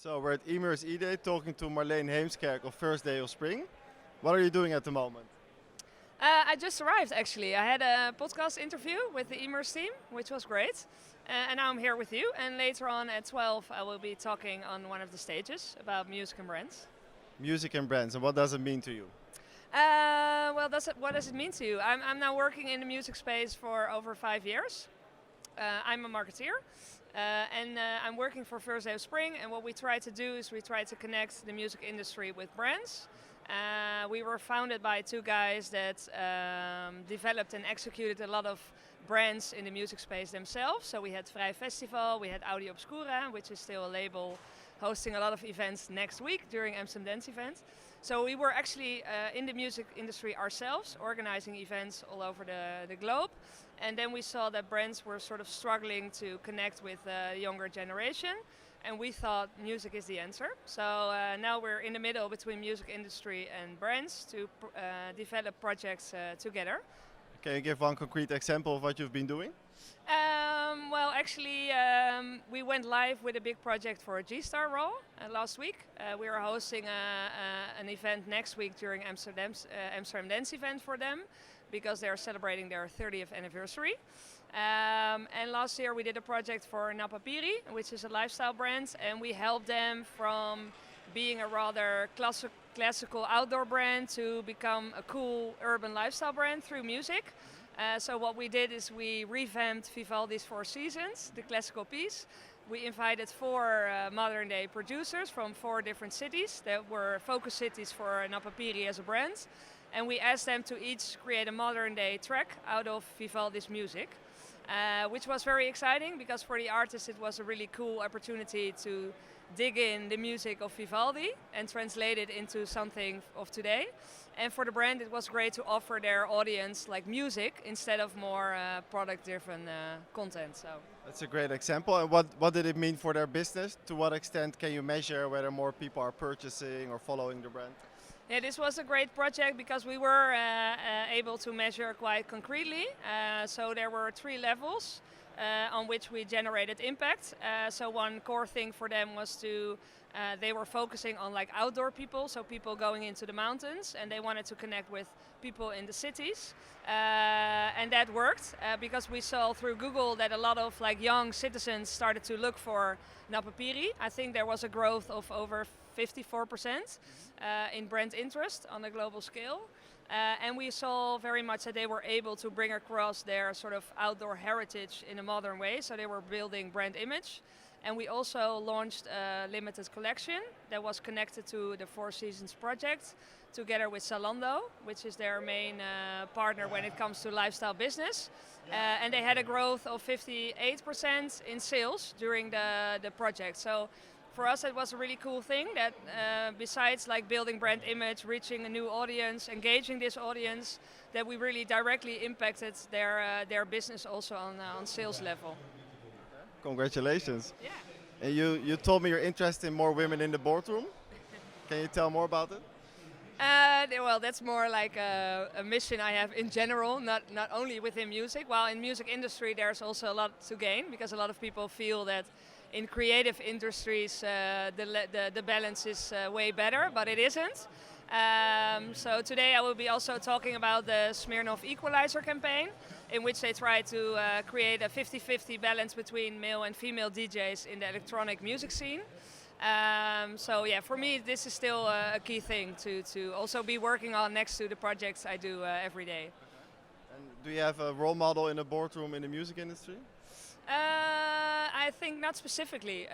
So we're at Emerce eDay talking to Marleen Heemskerk of First Day of Spring. What are you doing at the moment? I just arrived actually. I had a podcast interview with the Emerce team, which was great. And now I'm here with you. And later on at 12, I will be talking on one of the stages about music and brands. Music and brands, and what does it mean to you? What does it mean to you? I'm now working in the music space for over 5 years. I'm a marketeer. I'm working for First Day of Spring, and what we try to do is we try to connect the music industry with brands. We were founded by two guys that developed and executed a lot of brands in the music space themselves. So we had Vrij Festival, we had Audio Obscura, which is still a label hosting a lot of events next week during Amsterdam Dance event. So we were actually in the music industry ourselves, organizing events all over the globe. And then we saw that brands were sort of struggling to connect with the younger generation. And we thought music is the answer. So now we're in the middle between music industry and brands to develop projects together. Can you give one concrete example of what you've been doing? We went live with a big project for G-Star Raw last week. We are hosting an event next week during Amsterdam Dance event for them, because they are celebrating their 30th anniversary. And last year we did a project for Napapiri, which is a lifestyle brand, and we helped them from being a rather classical outdoor brand to become a cool urban lifestyle brand through music. So what we did is we revamped Vivaldi's Four Seasons, the classical piece. We invited 4 modern day producers from 4 different cities that were focus cities for Napapiri as a brand. And we asked them to each create a modern day track out of Vivaldi's music, which was very exciting because for the artists it was a really cool opportunity to dig in the music of Vivaldi and translate it into something of today. And for the brand it was great to offer their audience like music instead of more product-driven content. So That's a great example. And what did it mean for their business? To what extent can you measure whether more people are purchasing or following the brand? yeah, this was a great project because we were able to measure quite concretely. So there were 3 levels on which we generated impact. So one core thing for them was they were focusing on like outdoor people, so people going into the mountains, and they wanted to connect with people in the cities. And that worked because we saw through Google that a lot of like young citizens started to look for Napapiri. I think there was a growth of over 54% in brand interest on a global scale. And we saw very much that they were able to bring across their sort of outdoor heritage in a modern way. So they were building brand image. And we also launched a limited collection that was connected to the Four Seasons project together with Zalando, which is their main partner when it comes to lifestyle business. And they had a growth of 58% in sales during the project. So for us it was a really cool thing that besides like building brand image, reaching a new audience, engaging this audience, that we really directly impacted their business also on sales level. Congratulations. Yeah. And you told me you're interested in more women in the boardroom. Can you tell more about it? Well, that's more like a mission I have in general, not only within music. While in music industry there's also a lot to gain because a lot of people feel that in creative industries the balance is way better, but it isn't. So today I will be also talking about the Smirnoff Equalizer campaign, in which they try to create a 50-50 balance between male and female DJs in the electronic music scene. So yeah, for me this is still a key thing to also be working on next to the projects I do every day. And do you have a role model in the boardroom in the music industry? I think not specifically.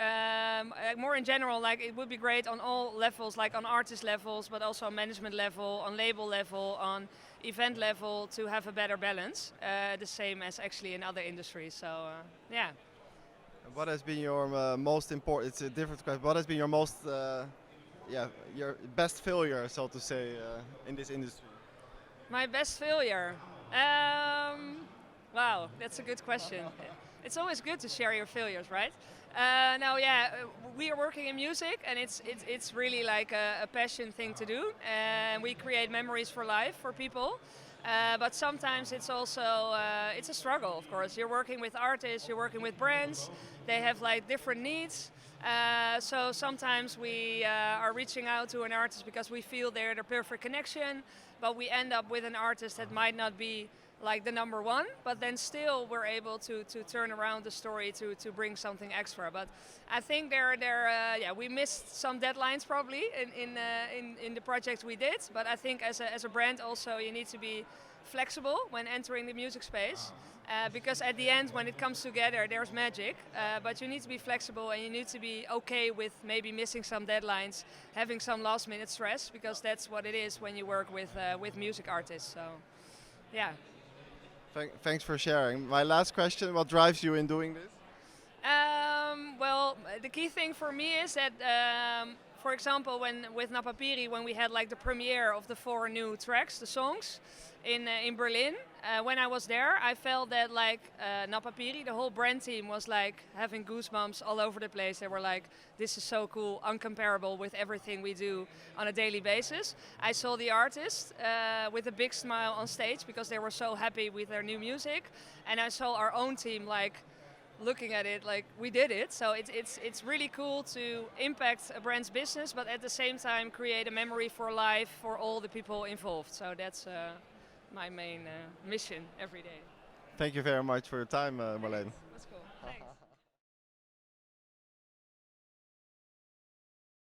More in general, like it would be great on all levels, like on artist levels, but also on management level, on label level, on event level, to have a better balance. The same as actually in other industries. So yeah. What has been your most important? It's a different question. What has been your most, your best failure, so to say, in this industry? My best failure. Wow, that's a good question. It's always good to share your failures, right? We are working in music, and it's really like a passion thing to do, and we create memories for life for people. But sometimes it's also it's a struggle. Of course, you're working with artists, you're working with brands. They have like different needs. So sometimes we are reaching out to an artist because we feel they're the perfect connection, but we end up with an artist that might not be like the number one, but then still we're able to turn around the story to bring something extra. But I think we missed some deadlines probably in the projects we did. But I think as a brand also you need to be flexible when entering the music space. Because at the end, when it comes together, there's magic. But you need to be flexible and you need to be okay with maybe missing some deadlines, having some last-minute stress, because that's what it is when you work with music artists. So, yeah. Thanks for sharing. My last question: what drives you in doing this? Well, the key thing for me is that, for example, with Napapiri, when we had like the premiere of the 4 new tracks, the songs, in Berlin, when I was there, I felt that like Napapiri, the whole brand team was like having goosebumps all over the place. They were like, this is so cool, uncomparable with everything we do on a daily basis. I saw the artists with a big smile on stage because they were so happy with their new music. And I saw our own team like looking at it like we did it. So it's really cool to impact a brand's business, but at the same time create a memory for life for all the people involved. So that's my main mission every day. Thank you very much for your time, Marleen. That's cool.